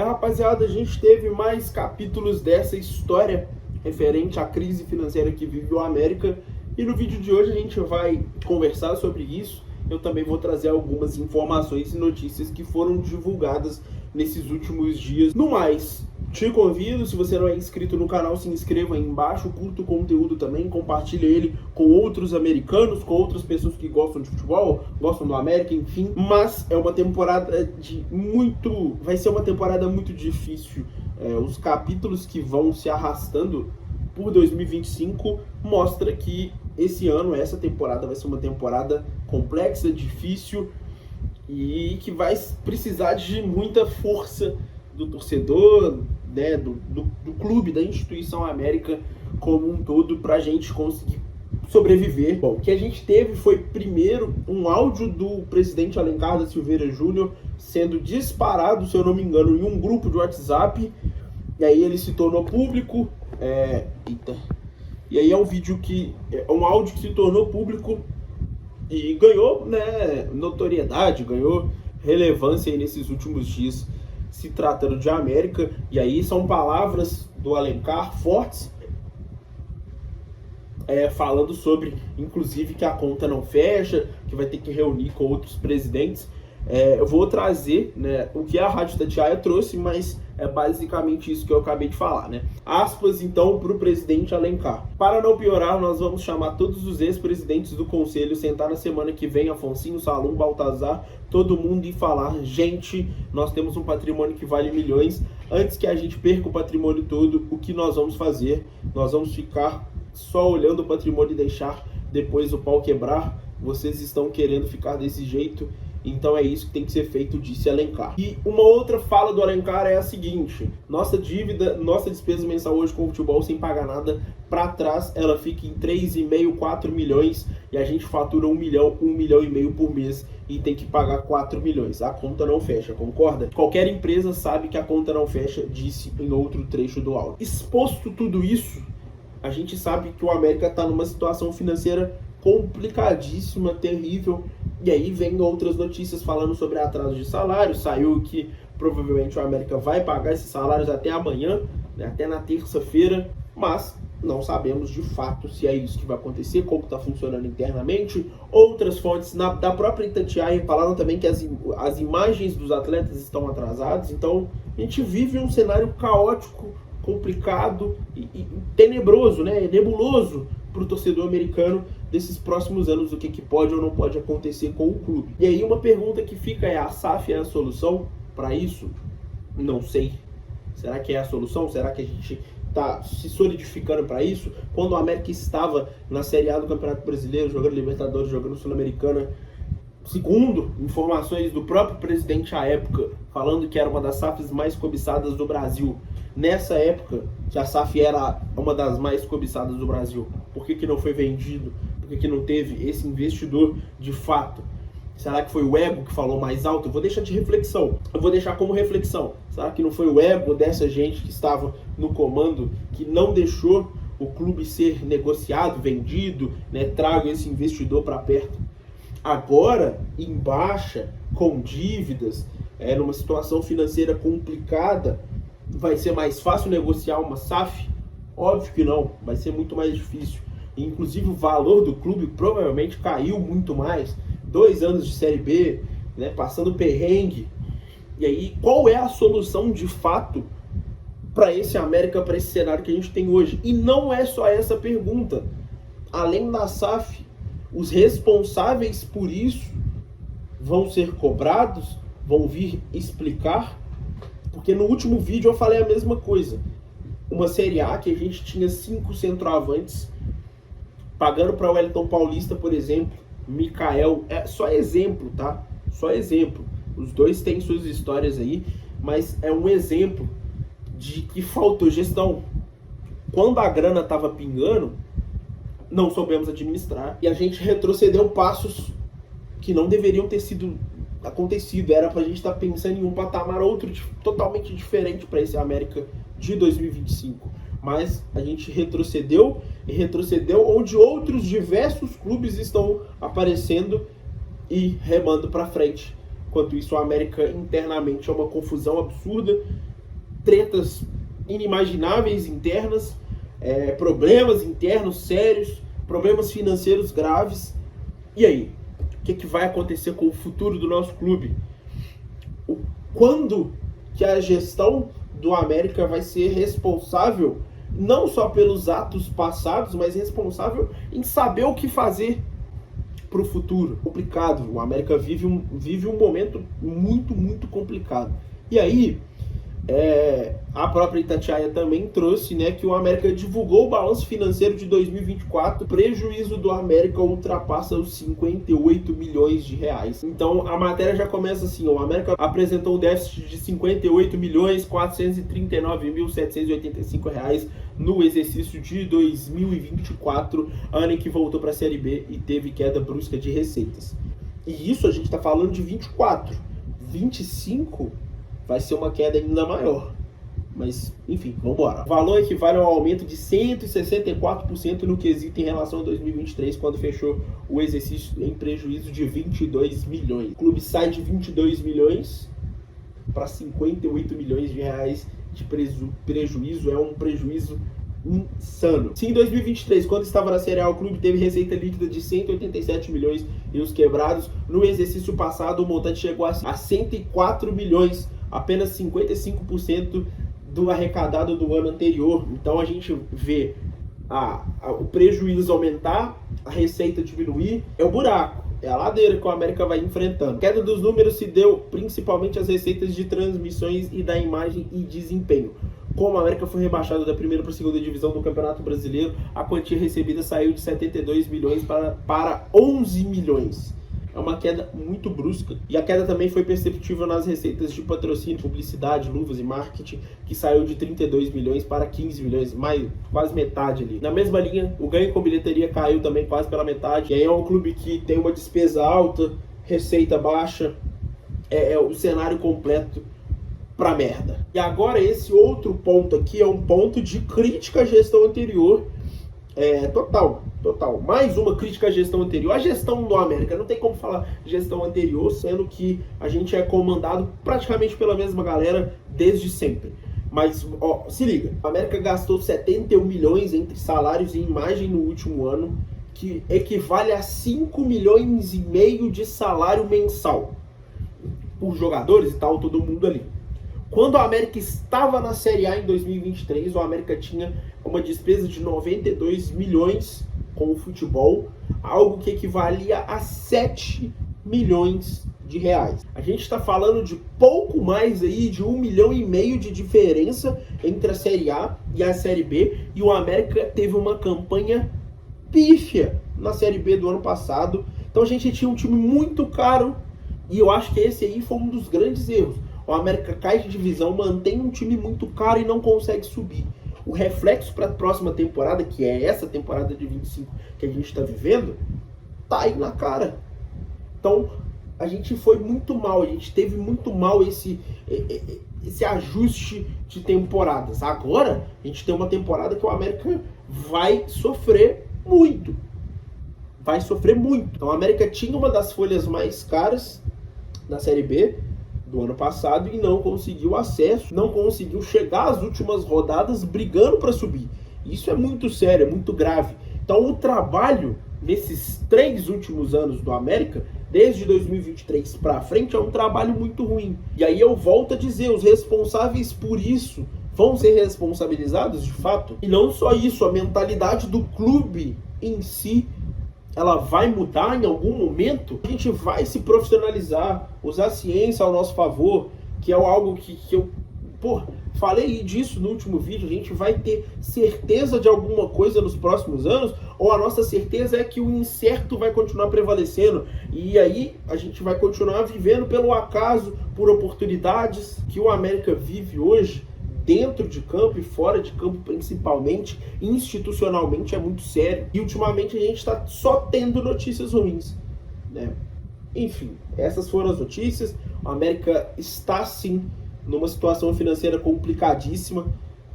Rapaziada, a gente teve mais capítulos dessa história referente à crise financeira que vive a América, e no vídeo de hoje a gente vai conversar sobre isso. Eu também vou trazer algumas informações e notícias que foram divulgadas nesses últimos dias. No mais, te convido, se você não é inscrito no canal, se inscreva aí embaixo, curta o conteúdo também, compartilhe ele com outros americanos, com outras pessoas que gostam de futebol, gostam do América, enfim. Mas é uma temporada vai ser uma temporada muito difícil. Os capítulos que vão se arrastando por 2025 mostra que esse ano, essa temporada vai ser uma temporada complexa, difícil e que vai precisar de muita força do torcedor, né, do clube, da instituição América como um todo, para a gente conseguir sobreviver. Bom, o que a gente teve foi, primeiro, um áudio do presidente Alencar da Silveira Júnior sendo disparado, se eu não me engano, em um grupo de WhatsApp, e aí ele se tornou público. E aí é um vídeo um áudio que se tornou público e ganhou, né, notoriedade, ganhou relevância aí nesses últimos dias, se tratando de América. E aí são palavras do Alencar fortes, falando sobre, inclusive, que a conta não fecha, que vai ter que reunir com outros presidentes. Eu vou trazer, né, o que a Rádio Itatiaia trouxe, mas é basicamente isso que eu acabei de falar, né? Aspas, então, para o presidente Alencar. Para não piorar, nós vamos chamar todos os ex-presidentes do conselho, sentar na semana que vem, Afonsinho, Salum, Baltazar, todo mundo, e falar: gente, nós temos um patrimônio que vale milhões. Antes que a gente perca o patrimônio todo, o que nós vamos fazer? Nós vamos ficar só olhando o patrimônio e deixar depois o pau quebrar? Vocês estão querendo ficar desse jeito? Então é isso que tem que ser feito, disse Alencar. E uma outra fala do Alencar é a seguinte: nossa dívida, nossa despesa mensal hoje com o futebol, sem pagar nada para trás, ela fica em 3,5, 4 milhões, e a gente fatura 1 milhão, 1,5 milhão por mês, e tem que pagar 4 milhões. A conta não fecha, concorda? Qualquer empresa sabe que a conta não fecha, disse em outro trecho do áudio. Exposto tudo isso, a gente sabe que o América está numa situação financeira complicadíssima, terrível. E aí vem outras notícias falando sobre atraso de salários. Saiu que provavelmente o América vai pagar esses salários até amanhã, né, até na terça-feira, mas não sabemos de fato se é isso que vai acontecer, como está funcionando internamente. Outras fontes da própria Itatiaia falaram também que as imagens dos atletas estão atrasadas. Então a gente vive um cenário caótico, complicado e tenebroso, né, nebuloso para o torcedor americano desses próximos anos, o que pode ou não pode acontecer com o clube. E aí uma pergunta que fica é: a SAF é a solução para isso? Não sei. Será que é a solução? Será que a gente está se solidificando para isso? Quando o América estava na Série A do Campeonato Brasileiro, jogando Libertadores, jogando Sul-Americana, segundo informações do próprio presidente à época, falando que era uma das SAFs mais cobiçadas do Brasil. Nessa época, que a SAF era uma das mais cobiçadas do Brasil, por que não foi vendido? Por que não teve esse investidor de fato? Será que foi o ego que falou mais alto? Eu vou deixar de reflexão. Eu vou deixar como reflexão. Será que não foi o ego dessa gente que estava no comando que não deixou o clube ser negociado, vendido, né? Trago esse investidor para perto. Agora, em baixa, com dívidas, numa situação financeira complicada, vai ser mais fácil negociar uma SAF? Óbvio que não, vai ser muito mais difícil. Inclusive o valor do clube provavelmente caiu muito mais. 2 anos de Série B, né, passando perrengue. E aí, qual é a solução de fato para esse América, para esse cenário que a gente tem hoje? E não é só essa pergunta. Além da SAF, os responsáveis por isso vão ser cobrados, vão vir explicar. Porque no último vídeo eu falei a mesma coisa. Uma Série A que a gente tinha 5 centroavantes, pagando para o Wellington Paulista, por exemplo, Mikael, só exemplo, tá? Só exemplo. Os dois têm suas histórias aí, mas é um exemplo de que faltou gestão. Quando a grana estava pingando, não soubemos administrar e a gente retrocedeu passos que não deveriam ter sido acontecido. Era pra gente estar pensando em um patamar outro, totalmente diferente para esse América de 2025. Mas a gente retrocedeu, e retrocedeu onde outros diversos clubes estão aparecendo e remando para frente. Enquanto isso, o América internamente é uma confusão absurda, tretas inimagináveis internas, problemas internos sérios, problemas financeiros graves. E aí? O que vai acontecer com o futuro do nosso clube? Quando que a gestão do América vai ser responsável não só pelos atos passados, mas responsável em saber o que fazer para o futuro? Complicado. O América vive um momento muito, muito complicado. E aí, a própria Itatiaia também trouxe, né, que o América divulgou o balanço financeiro de 2024, o prejuízo do América ultrapassa os 58 milhões de reais. Então a matéria já começa assim: o América apresentou um déficit de 58 milhões 439.785 reais no exercício de 2024, ano em que voltou para a Série B e teve queda brusca de receitas. E isso a gente está falando de 24, 25 vai ser uma queda ainda maior. Mas, enfim, vamos embora. O valor equivale a um aumento de 164% no quesito em relação a 2023, quando fechou o exercício em prejuízo de 22 milhões. O clube sai de 22 milhões para 58 milhões de reais de prejuízo. É um prejuízo insano. Se em 2023, quando estava na Série A, o clube teve receita líquida de 187 milhões e os quebrados, no exercício passado o montante chegou a 104 milhões, apenas 55% do arrecadado do ano anterior. Então a gente vê o prejuízo aumentar, a receita diminuir. É o buraco, é a ladeira que o América vai enfrentando. A queda dos números se deu principalmente às receitas de transmissões e da imagem e desempenho. Como a América foi rebaixada da primeira para a segunda divisão do Campeonato Brasileiro, a quantia recebida saiu de 72 milhões para 11 milhões. É uma queda muito brusca. E a queda também foi perceptível nas receitas de patrocínio, publicidade, luvas e marketing, que saiu de 32 milhões para 15 milhões, quase metade ali. Na mesma linha, o ganho com bilheteria caiu também quase pela metade. E aí é um clube que tem uma despesa alta, receita baixa, é o cenário completo pra merda. E agora esse outro ponto aqui é um ponto de crítica à gestão anterior. Total. Mais uma crítica à gestão anterior. A gestão do América, não tem como falar gestão anterior, sendo que a gente é comandado praticamente pela mesma galera desde sempre. Mas, se liga, a América gastou 71 milhões entre salários e imagem no último ano, que equivale a 5 milhões e meio de salário mensal por jogadores e tal, todo mundo ali. Quando a América estava na Série A em 2023, o América tinha uma despesa de 92 milhões com o futebol, algo que equivalia a 7 milhões de reais. A gente está falando de pouco mais aí de 1,5 milhão de diferença entre a Série A e a Série B, e o América teve uma campanha pífia na Série B do ano passado. Então a gente tinha um time muito caro, e eu acho que esse aí foi um dos grandes erros. O América cai de divisão, mantém um time muito caro e não consegue subir. O reflexo para a próxima temporada, que é essa temporada de 25 que a gente está vivendo, tá aí na cara. Então, a gente foi muito mal, a gente teve muito mal esse ajuste de temporadas. Agora, a gente tem uma temporada que o América vai sofrer muito. Vai sofrer muito. Então, a América tinha uma das folhas mais caras na Série B do ano passado e não conseguiu acesso, não conseguiu chegar às últimas rodadas brigando para subir. Isso é muito sério, é muito grave. Então o trabalho nesses 3 últimos anos do América, desde 2023 para frente, é um trabalho muito ruim. E aí eu volto a dizer, os responsáveis por isso vão ser responsabilizados de fato. E não só isso, a mentalidade do clube em si, ela vai mudar em algum momento. A gente vai se profissionalizar, usar a ciência ao nosso favor, que é algo que eu falei disso no último vídeo. A gente vai ter certeza de alguma coisa nos próximos anos, ou a nossa certeza é que o incerto vai continuar prevalecendo, e aí a gente vai continuar vivendo pelo acaso, por oportunidades que o América vive hoje, dentro de campo e fora de campo, principalmente, institucionalmente é muito sério. E ultimamente a gente está só tendo notícias ruins, né? Enfim, essas foram as notícias. O América está sim numa situação financeira complicadíssima.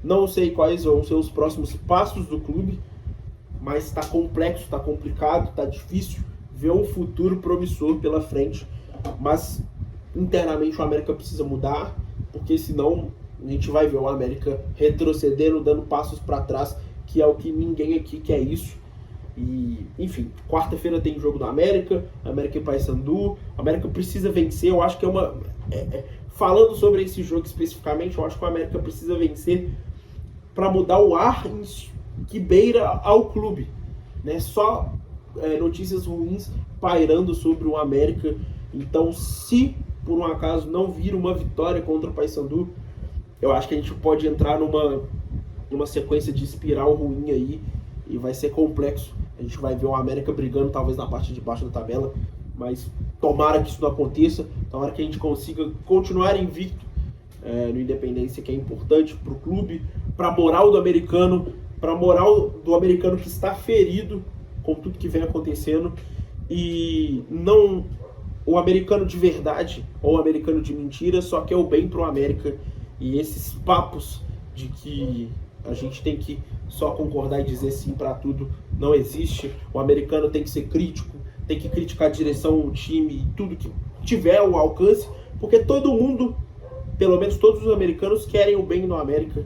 Não sei quais vão ser os próximos passos do clube, mas está complexo, está complicado, está difícil ver um futuro promissor pela frente. Mas internamente o América precisa mudar, porque senão a gente vai ver o América retrocedendo, dando passos para trás, que é o que ninguém aqui quer isso. E, enfim, quarta-feira tem jogo do América e Paysandu. O América precisa vencer, eu acho que falando sobre esse jogo especificamente, eu acho que o América precisa vencer para mudar o ar que beira ao clube, né? Só notícias ruins pairando sobre o América. Então, se por um acaso não vir uma vitória contra o Paysandu, eu acho que a gente pode entrar numa sequência de espiral ruim aí e vai ser complexo. A gente vai ver o América brigando talvez na parte de baixo da tabela, mas tomara que isso não aconteça, tomara que a gente consiga continuar invicto no Independência, que é importante para o clube, para a moral do americano, para a moral do americano que está ferido com tudo que vem acontecendo, e não o americano de verdade ou o americano de mentira só quer o bem para o América. E esses papos de que a gente tem que só concordar e dizer sim para tudo não existe. O americano tem que ser crítico, tem que criticar a direção, o time e tudo que tiver ao alcance, porque todo mundo, pelo menos todos os americanos, querem o bem no América.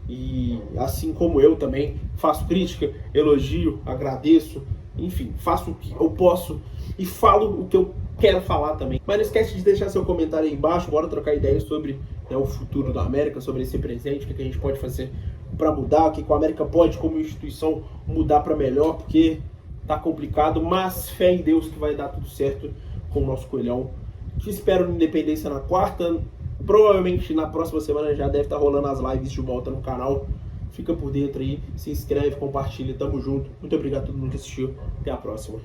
E assim como eu também faço crítica, elogio, agradeço, enfim, faço o que eu posso e falo o que eu quero falar também. Mas não esquece de deixar seu comentário aí embaixo, bora trocar ideias sobre o futuro da América, sobre esse presente, o que a gente pode fazer para mudar, o que a América pode, como instituição, mudar para melhor, porque tá complicado, mas fé em Deus que vai dar tudo certo com o nosso Coelhão. Te espero no Independência na quarta, provavelmente na próxima semana já deve estar rolando as lives de volta no canal. Fica por dentro aí, se inscreve, compartilha, tamo junto. Muito obrigado a todo mundo que assistiu, até a próxima.